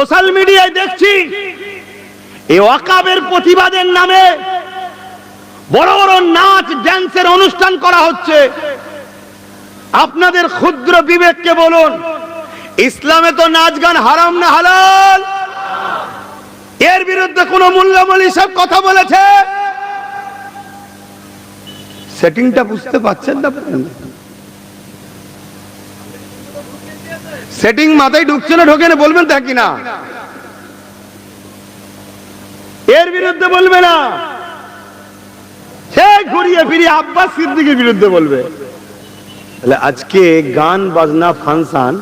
Social মিডিয়ায় দেখছি এই ওয়াকাবের প্রতিবাদের নামে বড় বড় নাচ ড্যান্সের অনুষ্ঠান করা হচ্ছে। আপনাদের ক্ষুদ্র বিবেককে বলুন, ইসলামে তো নাচ গান হারাম না হালাল? এর বিরুদ্ধে কোন মূল্যমূল সব কথা বলেছে? সেটিংটা বুঝতে পারছেন না? সেটিং মাথায় ঢুকছে না ঢোকে না? বলবেন তা কিনা? এর বিরুদ্ধে বলবে না, সে ঘুরিয়ে ফিরিয়ে আব্বাস সিদ্দিকীর বিরুদ্ধে বলবে। তাহলে আজকে গান বাজনা ফাংশন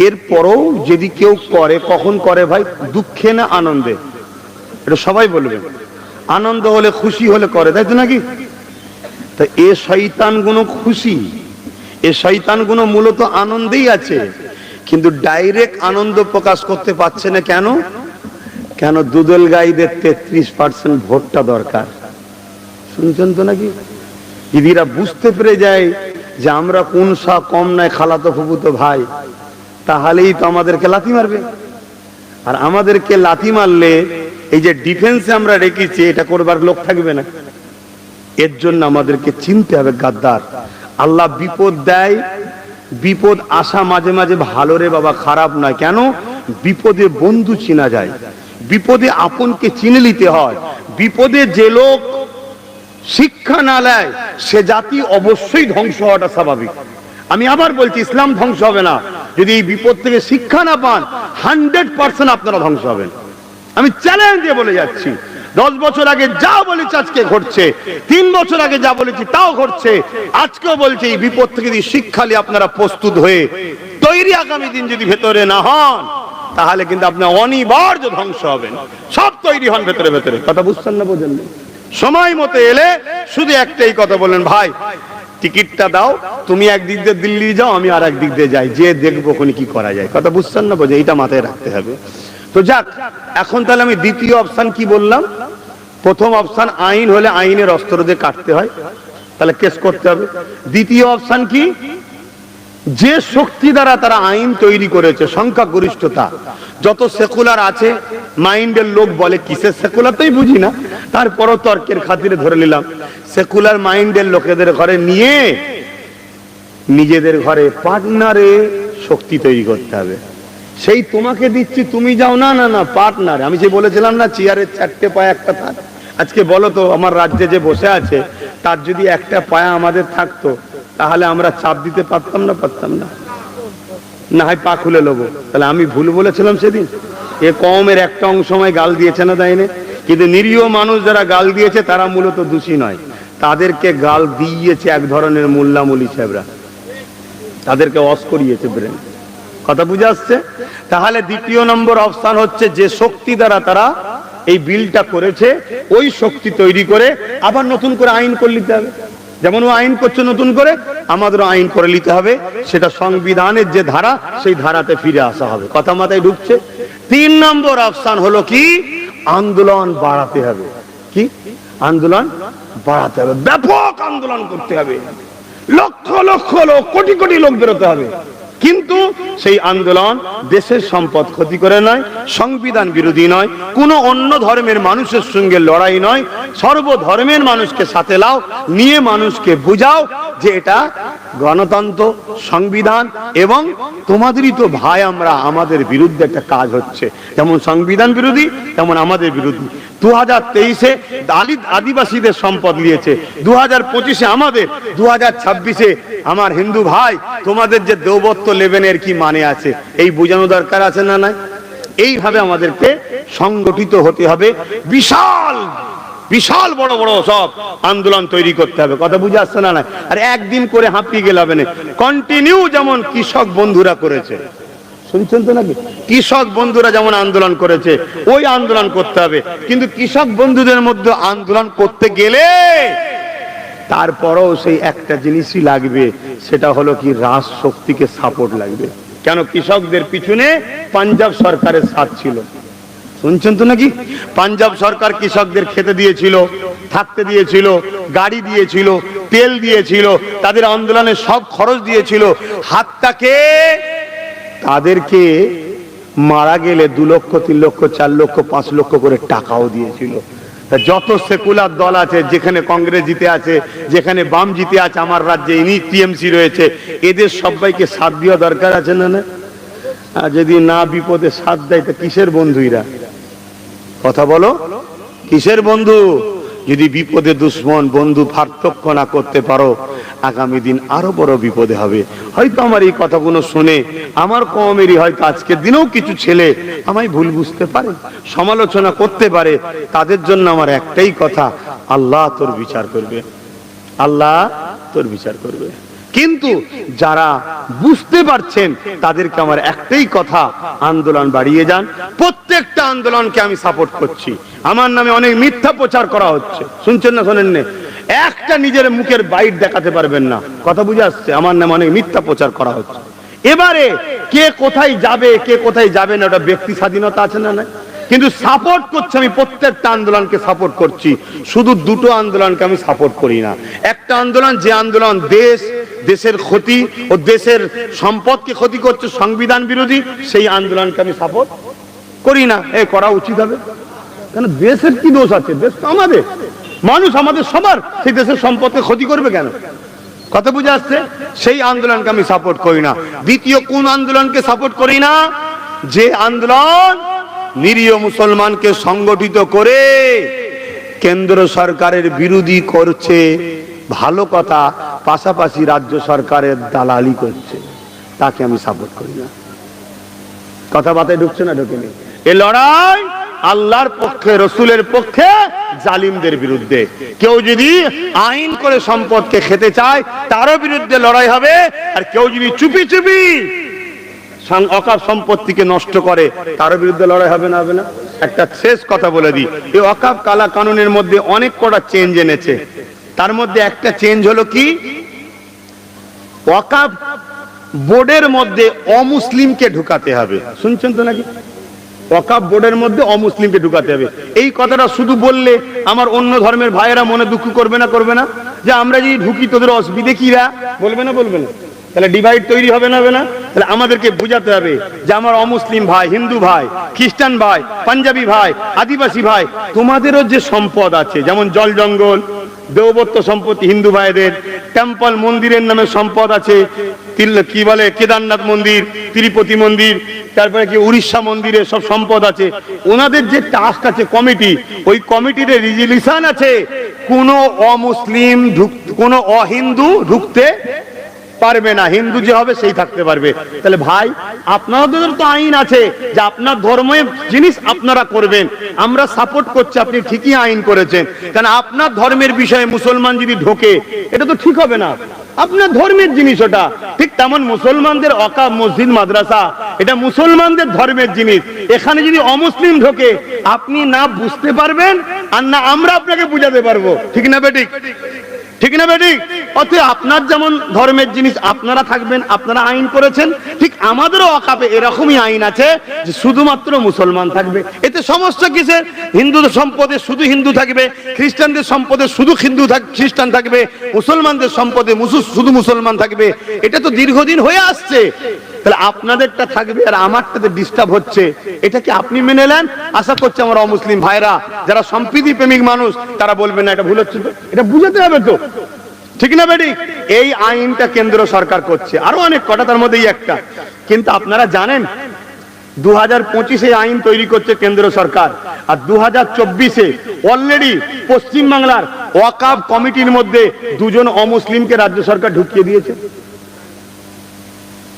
এর পরও যদি কেউ করে, কখন করে ভাই? দুঃখে না আনন্দে? এটা সবাই বলবে। আনন্দ হলে খুশি হলে করে, তাই তো নাকি? তা এ শয়তান গুলো খুশি, এ শয়তান গুলো মূলত আনন্দেই আছে, কিন্তু ডাইরেক্ট আনন্দ প্রকাশ করতে পারছে না। কেন? কেন? দুদল গাইদের 33% ভোটটা দরকার। শুনছেন তো নাকি? দিদিরা বুঝতে পেরে যায় যে আমরা কোন সা কম নাই, খালাতো ফুফুতো ভাই, তাহলেই তো আমাদেরকে লাথি মারবে। আর আমাদেরকে লাথি মারলে এই যে ডিফেন্সে আমরা রেখেছি, এটা করবার লোক থাকবে না। এর জন্য আমাদেরকে চিনতে হবে গাদ্দার। আল্লাহ বিপদ দেয়, বিপদ আসা মাঝে মাঝে ভালো রে বাবা, খারাপ নয়। কেন? বিপদে বন্ধু চিনা যায়, বিপদে আপনকে চিনে নিতে হয়। বিপদে যে লোক শিক্ষা না নেয় সে জাতি অবশ্যই ধ্বংস হওয়াটা স্বাভাবিক। আমি আবার বলছি, ইসলাম ধ্বংস হবে না যদি এই বিপদ থেকে শিক্ষা না পান। 100% আপনারা ধ্বংস হবেন। আমি চ্যালেঞ্জ দিয়ে বলে যাচ্ছি, 10 বছর আগে যা বলেছি আজকে ঘটছে, 3 বছর আগে যা বলেছি তাও ঘটছে। আজকেও বলছি, এই বিপদ থেকে যদি শিক্ষা নিয়ে আপনারা প্রস্তুত হয়ে তৈরি আগামী দিন যদি ভেতরে না হন, তাহলে কিন্তু আপনার অনিবার্য ধ্বংস হবেন। সব তৈরি হন ভেতরে ভেতরে। কথা বুঝছেন না? বোঝেন না? সময় মতো এলে শুধু একটাই কথা বলেন, ভাই টিকিটটা দাও, তুমি একদিক দিয়ে দিল্লি যাও, আমি আর একদিক দিয়ে যাই, যে দেখবো ওখানে কি করা যায়। কথা বুঝছেন না? বোঝে, এইটা মাথায় রাখতে হবে। তো যাক, এখন তাহলে আমি দ্বিতীয় অপশন কি বললাম? প্রথম অপশন আইন হলে আইনের অস্ত্র দিয়ে কাটতে হয়, তাহলে কেস করতে হবে। দ্বিতীয় অপশন কি? যে শক্তি দ্বারা তারা আইন তৈরি করেছে, সংখ্যাগরিষ্ঠতা, যত সেকুলার আছে মাইন্ডের লোক বলে, কিসের সেকুলার তাই বুঝি না, তারপরও তর্কের খাতিরে ধরে নিলাম, সেকুলার মাইন্ডের লোকেদের ঘরে নিয়ে নিজেদের ঘরে পার্টনারে শক্তি তৈরি করতে হবে। সেই তোমাকে দিচ্ছি, তুমি যাও, না না না, পার্টনার। আমি যে বলেছিলাম না, চেয়ারের 4টে পায়ে একটা থাক। আজকে বলো তো, আমার রাজ্যে যে বসে আছে তার যদি একটা পায়া আমাদের থাকতো, তাহলে আমরা চাপ দিতে পারতাম না? পারতাম না? না হয় পা খুলে নেবো। তাহলে আমি ভুল বলেছিলাম সেদিন? এ কওমের একটা অংশ সময় গাল দিয়েছে না, তাই না? কিন্তু নিরীহ মানুষ যারা গাল দিয়েছে তারা মূলত দোষী নয়, তাদেরকে গাল দিয়েছে এক ধরনের মোল্লা মলি সাহেবরা, তাদেরকে ওয়াজ করিয়েছে ব্রেন। কথা বুঝে আসছে? তাহলে দ্বিতীয় নম্বর অপশন হচ্ছে, যে শক্তি দ্বারা তারা এই বিলটা করেছে, ওই শক্তি তৈরি করে আবার নতুন করে আইন করে নিতে হবে। যেমন ও আইন করছে নতুন করে, আমাদেরও আইন করে নিতে হবে। সেটা সংবিধানের যে ধারা, সেই ধারাতে ফিরে আসা হবে। কথা মাথায় ঢুকছে? 3 নম্বর অপশন হলো কি? আন্দোলন বাড়াতে হবে। কি? আন্দোলন বাড়াতে হবে, ব্যাপক আন্দোলন করতে হবে, লক্ষ লক্ষ লোক, কোটি কোটি লোক বেরোতে হবে। কিন্তু সেই আন্দোলন দেশের সম্পদ ক্ষতি করে নয়, সংবিধান বিরোধী নয়, কোনো অন্য ধর্মের মানুষের সঙ্গে লড়াই নয়, সর্বধর্মের মানুষকে সাথে লাও, নিয়ে মানুষকে বুঝাও যে এটা গণতন্ত্র, সংবিধান এবং তোমাদেরই তো ভাই আমরা, আমাদের বিরুদ্ধে একটা কাজ হচ্ছে। যেমন সংবিধান বিরোধী, তেমন আমাদের বিরোধী। 2023-এ আদিবাসীদের সম্পদ নিয়েছে, 2025-এ আমাদের, 2026-এ আমার হিন্দু ভাই তোমাদের যে দেবত্ব লেবেনের কি মানে আছে, এই বোঝানো দরকার আছে না? নাই? এইভাবে আমাদেরকে সংগঠিত হতে হবে, বিশাল বিশাল বড় বড় সব আন্দোলন তৈরি করতে হবে। কথা বুঝে আসছে না? আর একদিন করে হাঁপিয়ে গেলে হবে না, কন্টিনিউ, যেমন কৃষক বন্ধুরা করেছে। শুনছেন তো নাকি? কৃষক বন্ধুরা যেমন আন্দোলন করেছে, ওই আন্দোলন করতে হবে। কিন্তু কৃষক বন্ধুদের মধ্যে আন্দোলন করতে গেলে তারপরও সেই একটা জিনিসই লাগবে, সেটা হলো কি? রাজশক্তিকে সাপোর্ট লাগবে। কেন? কৃষকদের পিছনে পাঞ্জাব সরকারের সাথ ছিল। শুনছেন তো নাকি? পাঞ্জাব সরকার কৃষকদের খেতে দিয়েছিল, থাকতে দিয়েছিল, গাড়ি দিয়েছিল, তেল দিয়েছিল, তাদের আন্দোলনের সব খরচ দিয়েছিল। হাতটাকে তাদেরকে মারা গেলে 2 লক্ষ 3 লক্ষ 4 লক্ষ 5 লক্ষ করে টাকাও দিয়েছিল। যত সেকুলার দল আছে, যেখানে কংগ্রেস জিতে আছে, যেখানে বাম জিতে আছে, আমার রাজ্যে ইনি টিএমসি রয়েছে, এদের সবাইকে সাথ দেওয়া দরকার আছে না? না, যদি না বিপদে সাথ দেয় তা কিসের বন্ধু এরা? কথা বলো, কিসের বন্ধু? যদি বিপদে দুশ্মন বন্ধু পার্থক্য না করতে পারো, আগামী দিন আরো বড় বিপদে হবে। হয়তো আমার এই কথাগুলো শুনে আমার কওমেরই হয়তো আজকের দিনেও কিছু ছেলে আমায় ভুল বুঝতে পারে, সমালোচনা করতে পারে। তাদের জন্য আমার একটাই কথা, আল্লাহ তোর বিচার করবে, আল্লাহ তোর বিচার করবে। কিন্তু যারা বুঝতে পারছেন তাদেরকে আমার একটাই কথা, আন্দোলন বাড়িয়ে যান। প্রত্যেকটা আন্দোলনকে আমি সাপোর্ট করছি। আমার নামে অনেক মিথ্যা প্রচার করা হচ্ছে, শুনছেন না শোনেন না? একটা নিজের মুখের বাইট দেখাতে পারবেন না, কথা বুঝে আসছে? আমার নামে অনেক মিথ্যা প্রচার করা হচ্ছে। এবারে কে কোথায় যাবে, কে কোথায় যাবে না, ওটা ব্যক্তি স্বাধীনতা আছে না? না, কিন্তু সাপোর্ট করছি আমি, প্রত্যেকটা আন্দোলনকে সাপোর্ট করছি। শুধু দুটো আন্দোলনকে আমি সাপোর্ট করি না। একটা আন্দোলন, যে আন্দোলন দেশের ক্ষতি ও দেশের সম্পদকে ক্ষতি করছে, সংবিধান বিরোধী, সেই আন্দোলনকে আমি সাপোর্ট করি না। করা উচিত হবে, কেন? দেশের কি দোষ আছে? দেশ তো আমাদের, মানুষ আমাদের সবার, সেই দেশের সম্পদকে ক্ষতি করবে কেন? কথা বুঝে আসছে? সেই আন্দোলনকে আমি সাপোর্ট করি না। দ্বিতীয় কোন আন্দোলনকে সাপোর্ট করি না? যে আন্দোলন নিরীহ মুসলমানকে সংগঠিত করে কেন্দ্র সরকারের বিরোধী করছে, ভালো কথা, পাশাপাশি রাজ্য সরকারের দালালি করছে, তাকে আমি সাপোর্ট করি না। কথাবার্তায় ঢুকছে না? ঢুকেনি? এই লড়াই আল্লাহর পক্ষে, রসুলের পক্ষে, জালিমদের বিরুদ্ধে। কেউ যদি আইন করে সম্পদকে খেতে চায়, তারও বিরুদ্ধে লড়াই হবে। আর কেউ যদি চুপি চুপি অকাপ সম্পত্তিকে নষ্ট করে, তার বিরুদ্ধে লড়াই হবে না? হবে না? একটা শেষ কথা বলে দিই, এই অকাপ কালা কানুনের মধ্যে অনেক কটা চেঞ্জ এনেছে। তার মধ্যে একটা চেঞ্জ হলো কি, ওয়াকাফ বোর্ডের মধ্যে অমুসলিমকে ঢুকাতে হবে। শুনছেন তো নাকি? ওয়াকাফ বোর্ডের মধ্যে অমুসলিমকে ঢুকাতে হবে। এই কথাটা শুধু বললে আমার অন্য ধর্মের ভাইয়েরা মনে দুঃখ করবে না? করবে না? যে আমরা যদি ঢুকি তোদের অসুবিধে কিরা, বলবে না? বলবে না? তাহলে ডিভাইড তৈরি হবে না? হবে না? তাহলে আমাদেরকে বুঝাতে হবে যে আমার অমুসলিম ভাই, হিন্দু ভাই, খ্রিস্টান ভাই, পাঞ্জাবি ভাই, আদিবাসী ভাই, তোমাদেরও যে সম্পদ আছে, যেমন জল জঙ্গল, দেবত্ব সম্পত্তি হিন্দু ভাইদের, টেম্পল মন্দিরের নামে সম্পদ আছে, কি বলে কেদারনাথ মন্দির, তিরুপতি মন্দির, তারপরে কি উড়িষ্যা মন্দিরে সব সম্পদ আছে। ওনাদের যে টাস্ক আছে কমিটি, ওই কমিটির রেজুলিউশন আছে, কোন অমুসলিম কোন অহিন্দু ঢুকতে পারবে না, হিন্দু যে হবে সেই থাকতে পারবে। তাহলে ভাই, আপনাদের তো আইন আছে যে আপনার ধর্মের জিনিস আপনারা করবেন, আমরা সাপোর্ট করছি, আপনি ঠিকই আইন করেছেন। কারণ আপনার ধর্মের বিষয়ে মুসলমান যদি ঢোকে, এটা তো ঠিক হবে না। আপনার ধর্মের জিনিস ওটা, ঠিক তেমন মুসলমানদের ওয়াকাফ মসজিদ মাদ্রাসা, এটা মুসলমানদের ধর্মের জিনিস। এখানে যদি অমুসলিম ঢোকে, আপনি না বুঝতে পারবেন আর না আমরা আপনাকে বুঝাতে পারবো। ঠিক না বেঠিক? ঠিক না বেঠিক? অতএব আপনার যেমন ধর্মের জিনিস আপনারা থাকবেন, আপনারা আইন করেছেন, ঠিক আমাদেরও ওয়াকাফে এরকমই আইন আছে যে শুধুমাত্র মুসলমান থাকবে। এতে সমস্যা কিসের? হিন্দুদের সম্পদে শুধু হিন্দু থাকবে, খ্রিস্টানদের সম্পদে শুধু খ্রিস্টান থাকবে, মুসলমানদের সম্পদে শুধু মুসলমান থাকবে। এটা তো দীর্ঘদিন হয়ে আসছে। তাহলে আপনাদেরটা থাকবে আর আমারটাতে ডিস্টার্ব হচ্ছে, এটা কি আপনি মেনে নেন? আশা করছি আমার অমুসলিম ভাইরা, যারা সম্প্রীতি প্রেমিক মানুষ, তারা বলবেন না এটা ভুল হচ্ছে, তো এটা বুঝাতে হবে তো। ঠিক না বেটি? এই আইনটা কেন্দ্র সরকার করছে, আরো অনেক কটা, তার মধ্যেই একটা। কিন্তু আপনারা জানেন 2025-এ আইন তৈরি করছে কেন্দ্র সরকার, আর 2024-এ অলরেডি পশ্চিমবাংলার ওয়াকাফ কমিটির মধ্যে 2 জন অমুসলিমকে রাজ্য সরকার ঢুকিয়ে দিয়েছে।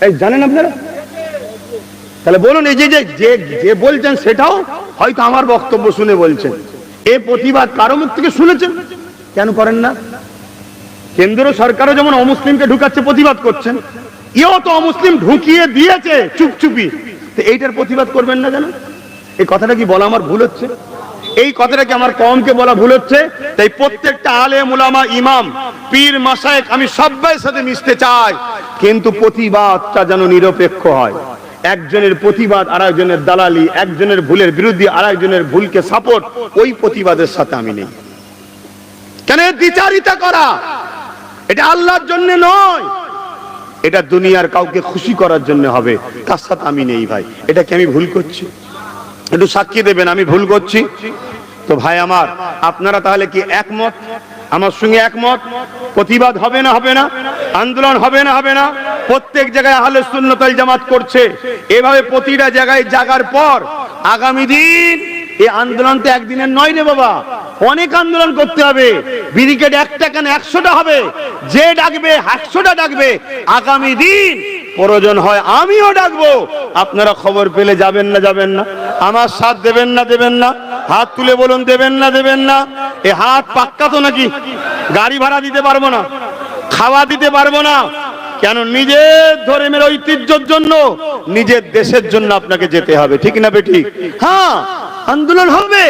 এই জানেন আপনারা? তাহলে বলুন, এই যে বলছেন সেটাও হয়তো আমার বক্তব্য শুনে বলছেন। এই প্রতিবাদ কারো মুখ থেকে শুনেছেন? কেন করেন না? কেন্দ্র সরকারও যেমন অমুসলিমকে ঢুকাচ্ছে, প্রতিবাদ করছেন, এও তো অমুসলিম ঢুকিয়ে দিয়েছে চুপচুপি, তো এইটার প্রতিবাদ করবেন না কেন? এই কথাটা কি বলা আমার ভুল হচ্ছে? এই কথাটা কি আমার কওমকে বলা ভুল হচ্ছে? তাই প্রত্যেকটা আলেম উলামা, ইমাম, পীর, মাশায়েখ, আমি সবার সাথে মিশতে চাই, কিন্তু প্রতিবাদটা যেন নিরপেক্ষ হয়। একজনের প্রতিবাদ আরেকজনের দালালি, একজনের ভুলের বিরুদ্ধে আরেকজনের ভুলকে সাপোর্ট, ওই প্রতিবাদের সাথে আমি নেই। কেন? দ্বিচারিতা করা এটা আল্লাহর জন্য নয়। এটা দুনিয়ার কাউকে খুশি করার জন্য হবে, তার সাথে আমি নেই ভাই। এটা কি আমি ভুল করছি? একটু সাক্ষী দেবেন আমি ভুল করছি তো? ভাই আমার, আপনারা তাহলে কি একমত আমার সঙ্গে? একমত? প্রতিবাদ হবে না হবে না? আন্দোলন হবে না হবে না? প্রত্যেক জায়গায় আহলে সুন্নাত ওয়াল জামাত করছে, এভাবে প্রতিটা জায়গায় জাগার পর আগামী দিন এই আন্দোলন তো একদিনের নয় রে বাবা, অনেক আন্দোলন করতে হবে। ব্রিগেড একটা কেন 100টা হবে, যে ডাকবে 100টা ডাকবে। আগামী দিন প্রয়োজন হয় আমিও ডাকবো। আপনারা খবর পেলে যাবেন না যাবেন না? আমার সাথ দেবেন না দেবেন না? হাত তুলে বলুন দেবেন না দেবেন না? এ হাত পাক্কা তো নাকি? গাড়ি ভাড়া দিতে পারবো না, খাওয়া দিতে পারবো না, কেন? নিজের ধর্মের ঐতিহ্যের জন্য, নিজের দেশের জন্য আপনাকে যেতে হবে, ঠিক না বেঠিক? হ্যাঁ, আন্দোলন হবে,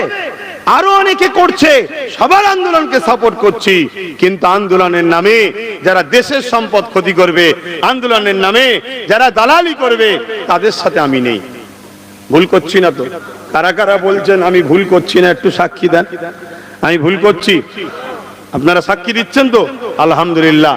আরো অনেকে করছে, সবার আন্দোলনকে সাপোর্ট করছি, কিন্তু আন্দোলনের নামে যারা দেশের সম্পদ ক্ষতি করবে, আন্দোলনের নামে যারা দালালি করবে, তাদের সাথে আমি নেই। ভুল করছি না তো? কারা কারা বলছেন আমি ভুল করছি না? একটু সাক্ষী দেন আমি ভুল করছি। আপনারা সাক্ষী দিচ্ছেন তো? আলহামদুলিল্লাহ।